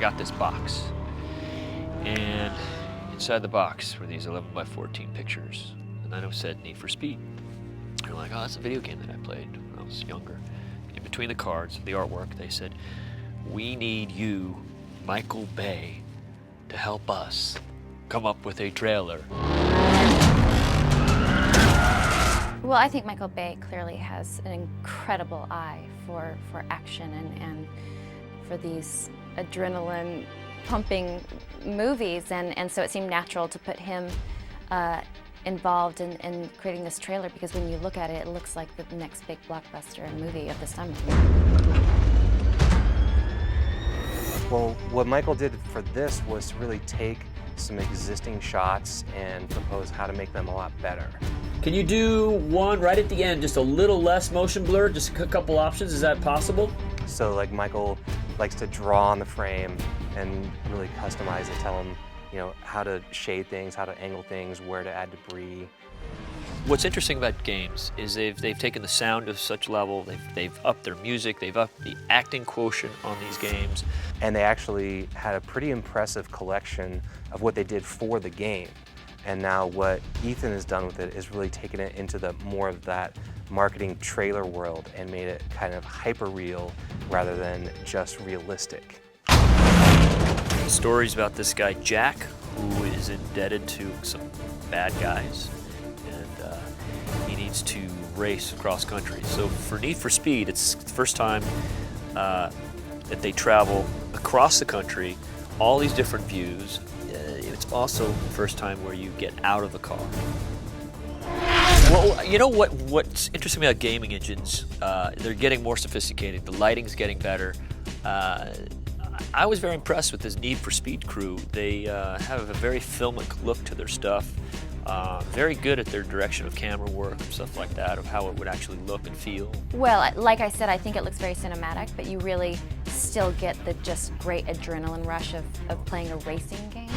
got this box. And inside the box were these 11 by 14 pictures. And then it said Need for Speed. And I'm like, oh, that's a video game that I played when I was younger. In between the cards, the artwork, they said, we need you, Michael Bay, to help us come up with a trailer. Well, I think Michael Bay clearly has an incredible eye for action and for these adrenaline-pumping movies, and so it seemed natural to put him involved in creating this trailer, because when you look at it, it looks like the next big blockbuster movie of this time. Well, what Michael did for this was to really take some existing shots and propose how to make them a lot better. Can you do one right at the end, just a little less motion blur, just a couple options? Is that possible? So like Michael likes to draw on the frame and really customize it, tell him, you know, how to shade things, how to angle things, where to add debris. What's interesting about games is they've taken the sound to such level, they've upped their music, they've upped the acting quotient on these games. And they actually had a pretty impressive collection of what they did for the game. And now what Ethan has done with it is really taken it into the more of that marketing trailer world and made it kind of hyper real rather than just realistic. The story's about this guy Jack, who is indebted to some bad guys, and he needs to race across country. So for Need for Speed, it's the first time that they travel across the country, all these different views. It's also the first time where you get out of the car. Well, you know what's interesting about gaming engines? They're getting more sophisticated. The lighting's getting better. I was very impressed with this Need for Speed crew. They have a very filmic look to their stuff. Very good at their direction of camera work and stuff like that, of how it would actually look and feel. Well, like I said, I think it looks very cinematic, but you really still get the just great adrenaline rush of playing a racing game.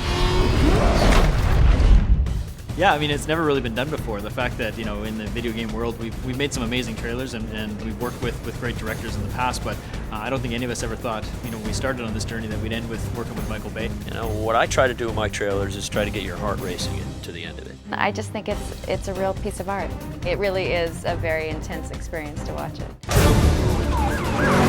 Yeah, I mean, it's never really been done before. The fact that, you know, in the video game world, we've made some amazing trailers and we've worked with great directors in the past, but I don't think any of us ever thought, you know, when we started on this journey that we'd end with working with Michael Bay. You know, what I try to do in my trailers is try to get your heart racing to the end of it. I just think it's a real piece of art. It really is a very intense experience to watch it.